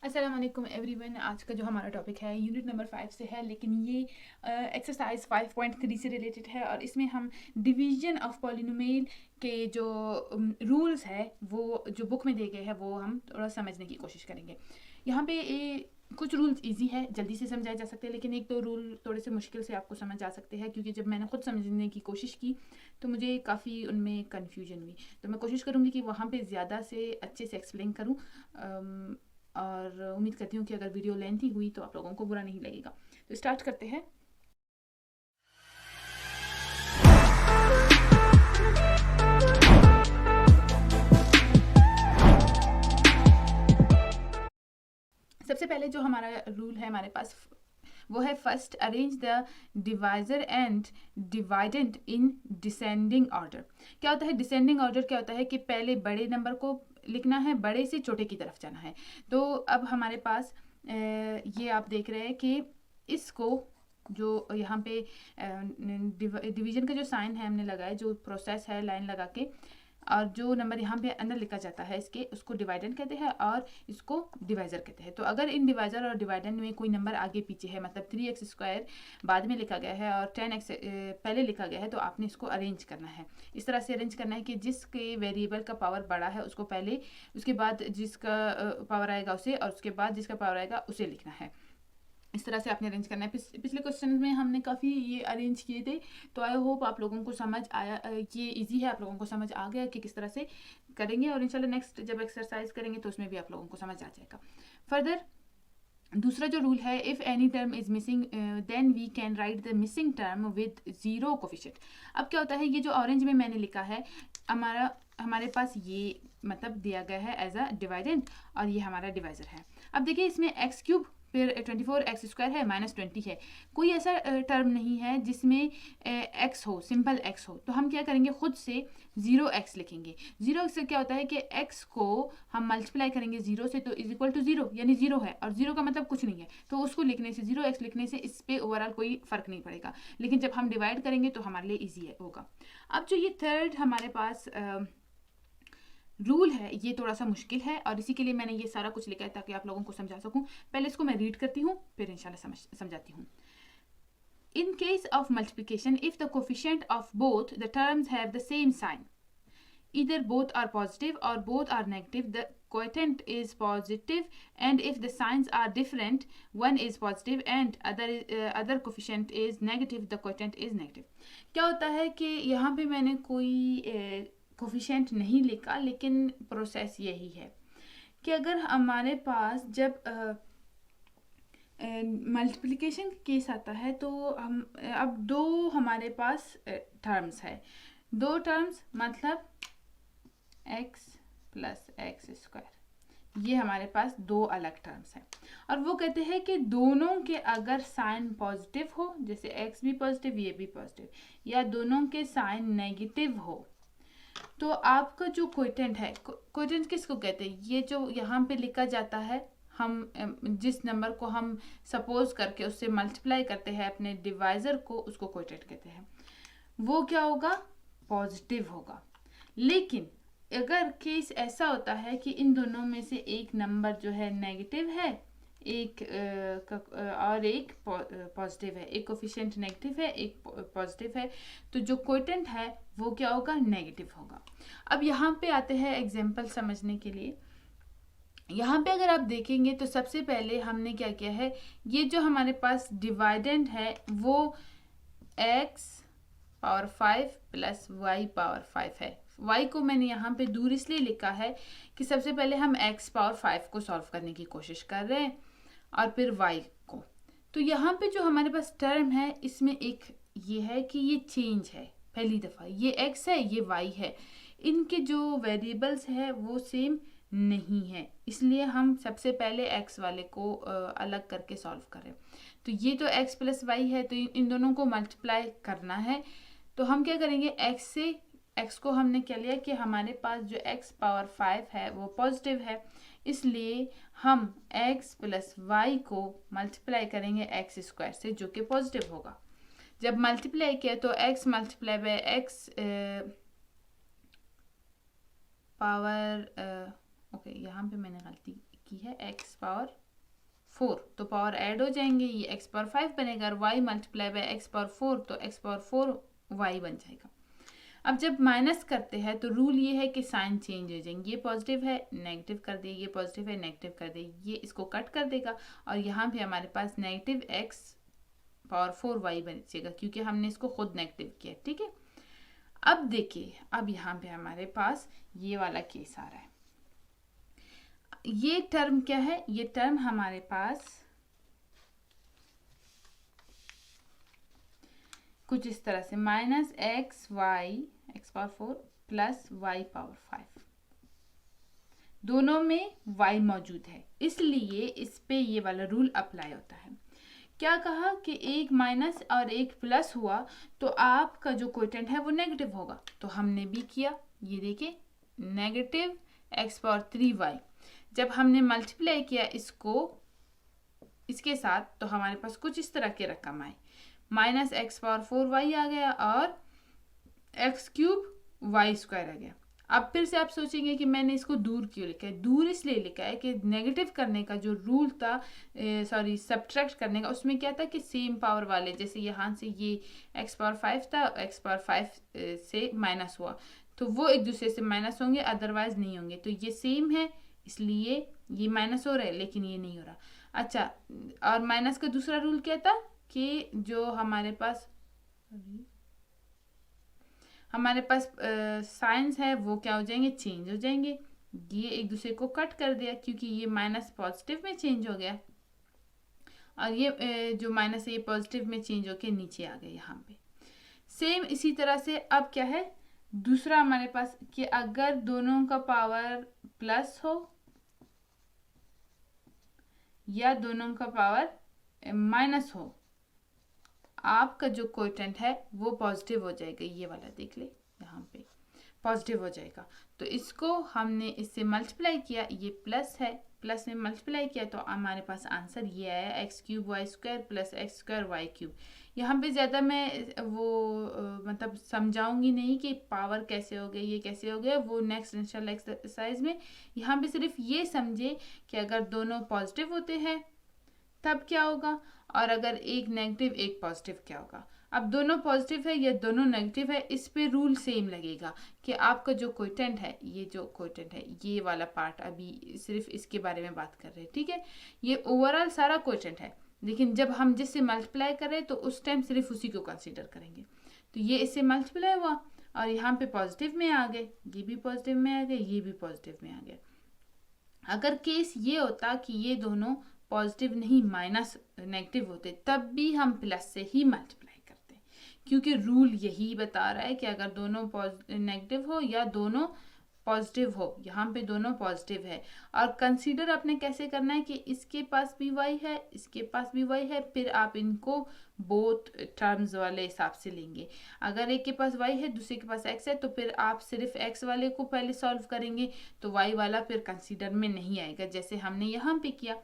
अस्सलाम वालेकुम एवरीवन। आज का जो हमारा टॉपिक है यूनिट नंबर 5 से है, लेकिन ये एक्सरसाइज 5.3 से रिलेटेड है और इसमें हम डिवीजन ऑफ पॉलिनोमियल के जो रूल्स है वो जो बुक में दिए गए हैं वो हम थोड़ा समझने की कोशिश करेंगे। यहाँ पे कुछ रूल्स इजी है, जल्दी से समझाए जा सकते हैं, लेकिन एक दो रूल थोड़े से मुश्किल से आपको समझ आ सकते हैं, क्योंकि जब मैंने खुद समझने की कोशिश की तो मुझे काफ़ी उनमें कन्फ्यूजन हुई। तो मैं कोशिश करूँगी कि वहाँ पे ज़्यादा से अच्छे से एक्सप्लेन करूँ, और उम्मीद करती हूँ कि अगर वीडियो लेंथी हुई तो आप लोगों को बुरा नहीं लगेगा। तो स्टार्ट करते हैं। सबसे पहले जो हमारा रूल है हमारे पास वो है first arrange the divisor and डिवाइडेंट in descending order. क्या होता है डिसेंडिंग ऑर्डर? क्या होता है कि पहले बड़े नंबर को लिखना है, बड़े से छोटे की तरफ जाना है। तो अब हमारे पास ये आप देख रहे हैं कि इसको जो यहाँ पे डिवीजन का जो साइन है हमने लगाया, जो प्रोसेस है लाइन लगा के, और जो नंबर यहाँ पे अंदर लिखा जाता है इसके, उसको डिवाइडेंट कहते हैं और इसको डिवाइजर कहते हैं। तो अगर इन डिवाइजर और डिवाइडेंट में कोई नंबर आगे पीछे है, मतलब 3x² बाद में लिखा गया है और 10x पहले लिखा गया है, तो आपने इसको अरेंज करना है। इस तरह से अरेंज करना है कि जिसके वेरिएबल का पावर बड़ा है उसको पहले, उसके बाद जिसका पावर आएगा उसे, और उसके बाद जिसका पावर आएगा उसे लिखना है। इस तरह से आपने अरेंज करना है। पिछले क्वेश्चन में हमने काफ़ी ये अरेंज किए थे, तो आई होप आप लोगों को समझ आया, ये इजी है, आप लोगों को समझ आ गया कि किस तरह से करेंगे, और इंशाल्लाह नेक्स्ट जब एक्सरसाइज करेंगे तो उसमें भी आप लोगों को समझ आ जाएगा। फर्दर दूसरा जो रूल है, if any term is missing then we can write the missing term with 0 coefficient. अब क्या होता है, ये जो ऑरेंज में मैंने लिखा है हमारे पास ये मतलब दिया गया है एज अ डिवाइडेंट, और ये हमारा डिवाइजर है। अब देखिए इसमें x³ फिर 24x² है, -20 है। कोई ऐसा टर्म नहीं है जिसमें x हो, सिंपल x हो। तो हम क्या करेंगे, खुद से 0x लिखेंगे। 0x से क्या होता है कि x को हम मल्टीप्लाई करेंगे 0 से, तो इज इक्वल टू 0, यानी 0 है, और 0 का मतलब कुछ नहीं है, तो उसको लिखने से 0x लिखने से इस पर ओवरऑल कोई फ़र्क नहीं पड़ेगा। लेकिन जब हम डिवाइड करेंगे तो हमारे लिए ईजी होगा। अब जो ये थर्ड हमारे पास रूल है, ये थोड़ा सा मुश्किल है, और इसी के लिए मैंने ये सारा कुछ लिखा है ताकि आप लोगों को समझा सकूं। पहले इसको मैं रीड करती हूँ, फिर इंशाल्लाह समझाती हूँ। In case of multiplication, if the coefficient of both the terms have the same sign, either both are positive or both are negative, the quotient is positive, and if the signs are different, one is positive and other coefficient is negative, the quotient is negative. क्या होता है कि यहाँ पे मैंने कोई coefficient नहीं लिखा, लेकिन प्रोसेस यही है कि अगर हमारे पास जब मल्टीप्लिकेशन केस आता है तो हम अब दो हमारे पास टर्म्स है, दो टर्म्स मतलब x प्लस x², ये हमारे पास दो अलग टर्म्स हैं, और वो कहते हैं कि दोनों के अगर साइन पॉजिटिव हो, जैसे x भी पॉजिटिव ये भी पॉजिटिव, या दोनों के साइन नेगेटिव हो, तो आपका जो क्वोटिएंट है, क्वोटिएंट किसको कहते हैं, ये जो यहाँ पे लिखा जाता है, हम जिस नंबर को हम सपोज करके उससे मल्टीप्लाई करते हैं अपने डिवाइजर को, उसको क्वोटिएंट कहते हैं। वो क्या होगा, पॉजिटिव होगा। लेकिन अगर केस ऐसा होता है कि इन दोनों में से एक नंबर जो है नेगेटिव है, एक और एक पॉजिटिव है, एक कोफिशिएंट नेगेटिव है, एक पॉजिटिव है, तो जो क्वोटिएंट है वो क्या होगा, नेगेटिव होगा। अब यहाँ पे आते हैं एग्जांपल समझने के लिए। यहाँ पे अगर आप देखेंगे तो सबसे पहले हमने क्या किया है, ये जो हमारे पास डिवाइडेंट है वो x power 5 plus y power 5 है। y को मैंने यहाँ पे दूर इसलिए लिखा है कि सबसे पहले हम x पावर 5 को सॉल्व करने की कोशिश कर रहे हैं और फिर y को। तो यहाँ पे जो हमारे पास टर्म है इसमें एक ये है कि ये चेंज है, पहली दफ़ा ये x है ये y है, इनके जो वेरिएबल्स है वो सेम नहीं है, इसलिए हम सबसे पहले x वाले को अलग करके सॉल्व करें। तो ये तो x प्लस वाई है, तो इन दोनों को मल्टीप्लाई करना है। तो हम क्या करेंगे, x से x को हमने क्या लिया कि हमारे पास जो x पावर 5 है वो पॉजिटिव है, इसलिए हम x प्लस वाई को मल्टीप्लाई करेंगे x² से, जो कि पॉजिटिव होगा। जब मल्टीप्लाई किया तो x multiply by x power okay, यहाँ पे मैंने गलती की है x पावर 4, तो पावर ऐड हो जाएंगे, ये x पावर 5 बनेगा और y multiply by x power 4, तो x पावर 4 y बन जाएगा। अब जब माइनस करते हैं तो रूल ये है कि साइन चेंज हो जाएंगे, ये पॉजिटिव है नेगेटिव कर दे, ये पॉजिटिव है नेगेटिव कर दे, ये इसको कट कर देगा और यहाँ पे हमारे पास नेगेटिव x पावर 4 y बचेगा क्योंकि हमने इसको खुद नेगेटिव किया। ठीक है, अब देखिए, अब यहाँ पे हमारे पास ये वाला केस आ रहा है। ये टर्म क्या है, ये टर्म हमारे पास कुछ इस तरह से minus x power 4 plus y power 5, दोनों में y मौजूद है, इसलिए इस पे ये वाला रूल अप्लाई होता है। क्या कहा कि एक माइनस और एक प्लस हुआ तो आपका जो कोटेंट है वो नेगेटिव होगा, तो हमने भी किया। ये देखिए नेगेटिव x पावर 3y, जब हमने मल्टीप्लाई किया इसको इसके साथ तो हमारे पास कुछ इस तरह के रकम आए, माइनस x पावर 4y आ गया और x क्यूब y स्क्वायर आ गया। अब फिर से आप सोचेंगे कि मैंने इसको दूर क्यों लिखा है, दूर इसलिए लिखा है कि नेगेटिव करने का जो रूल था, सब्ट्रैक्ट करने का, उसमें क्या था कि सेम पावर वाले, जैसे यहाँ से ये x पावर 5 था, x पावर 5 से माइनस हुआ तो वो एक दूसरे से माइनस होंगे, अदरवाइज नहीं होंगे। तो ये सेम है इसलिए ये माइनस हो रहा है लेकिन ये नहीं हो रहा। अच्छा, और माइनस का दूसरा रूल क्या था कि जो हमारे पास साइंस है वो क्या हो जाएंगे, चेंज हो जाएंगे। ये एक दूसरे को कट कर दिया क्योंकि ये माइनस पॉजिटिव में चेंज हो गया और ये जो माइनस है ये पॉजिटिव में चेंज होके नीचे आ गए यहाँ पे। सेम इसी तरह से अब क्या है दूसरा हमारे पास कि अगर दोनों का पावर प्लस हो या दोनों का पावर माइनस हो, आपका जो कोटेंट है वो पॉजिटिव हो जाएगा। ये वाला देख ले, यहाँ पे पॉजिटिव हो जाएगा। तो इसको हमने इससे मल्टीप्लाई किया, ये प्लस है, प्लस में मल्टीप्लाई किया तो हमारे पास आंसर ये आया x cube y square plus x square y cube. यहाँ पे ज़्यादा मैं वो मतलब समझाऊंगी नहीं कि पावर कैसे हो गई, ये कैसे हो गया, वो नेक्स्ट इंशाल्लाह एक्सरसाइज में। यहाँ पे सिर्फ ये समझे कि अगर दोनों पॉजिटिव होते हैं तब क्या होगा और अगर एक नेगेटिव एक पॉजिटिव क्या होगा। अब दोनों पॉजिटिव है या दोनों नेगेटिव है, इस पे रूल सेम लगेगा कि आपका जो कोटेंट है, ये जो कोटेंट है ये वाला पार्ट, अभी सिर्फ इसके बारे में बात कर रहे हैं। ठीक है, ये ओवरऑल सारा कोटेंट है, लेकिन जब हम जिससे मल्टीप्लाई कर रहे हैं तो उस टाइम सिर्फ उसी को कंसीडर करेंगे। तो ये इससे मल्टीप्लाई हुआ और यहाँ पे पॉजिटिव में आ गए, ये भी पॉजिटिव में आ गए, ये भी पॉजिटिव में आ गए। अगर केस ये होता कि ये दोनों पॉजिटिव नहीं माइनस नेगेटिव होते, तब भी हम प्लस से ही मल्टीप्लाई करते हैं क्योंकि रूल यही बता रहा है कि अगर दोनों नेगेटिव हो या दोनों पॉजिटिव हो। यहाँ पे दोनों पॉजिटिव है और कंसीडर आपने कैसे करना है कि इसके पास भी y है, इसके पास भी y है, फिर आप इनको बोथ टर्म्स वाले हिसाब से लेंगे। अगर एक के पास y है दूसरे के पास x है तो फिर आप सिर्फ x वाले को पहले सॉल्व करेंगे तो y वाला फिर कंसीडर में नहीं आएगा, जैसे हमने यहाँ पे किया।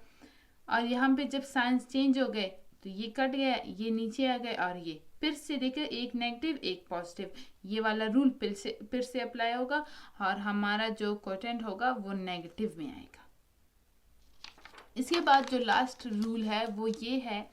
और यहाँ पे जब साइंस चेंज हो गए तो ये कट गया, ये नीचे आ गए और ये फिर से देखिए एक नेगेटिव एक पॉजिटिव, ये वाला रूल फिर से अप्लाई होगा और हमारा जो कोटेंट होगा वो नेगेटिव में आएगा। इसके बाद जो लास्ट रूल है वो ये है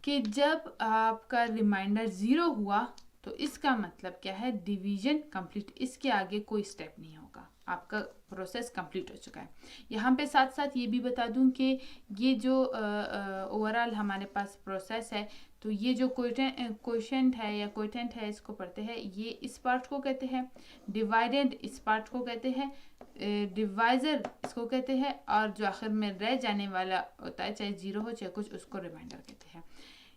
कि जब आपका रिमाइंडर 0 हुआ तो इसका मतलब क्या है, डिवीजन कंप्लीट, इसके आगे कोई स्टेप नहीं होगा, आपका प्रोसेस कंप्लीट हो चुका है। यहाँ पे साथ साथ ये भी बता दूं कि ये जो ओवरऑल हमारे पास प्रोसेस है, तो ये जो क्वोशेंट है या कोटेंट है इसको पढ़ते हैं, ये इस पार्ट को कहते हैं, डिवाइडेंड इस पार्ट को कहते हैं, डिवाइजर इसको कहते हैं और जो आखिर में रह जाने वाला होता है चाहे 0 हो चाहे कुछ, उसको रिमाइंडर कहते हैं।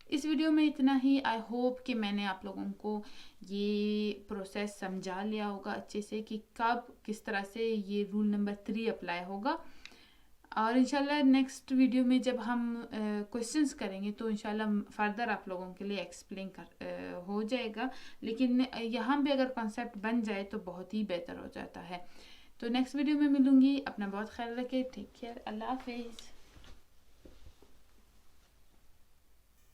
इस वीडियो में इतना ही। आई होप कि मैंने आप लोगों को ये प्रोसेस समझा लिया होगा अच्छे से कि कब किस तरह से ये रूल नंबर 3 अप्लाई होगा। और इंशाल्लाह नेक्स्ट वीडियो में जब हम क्वेश्चंस करेंगे तो इंशाल्लाह फर्दर आप लोगों के लिए एक्सप्लेन हो जाएगा, लेकिन यहाँ पे अगर कॉन्सेप्ट बन जाए तो बहुत ही बेहतर हो जाता है। तो नेक्स्ट वीडियो में मिलूँगी, अपना बहुत ख्याल रखें, टेक केयर, अल्लाह हाफिज़।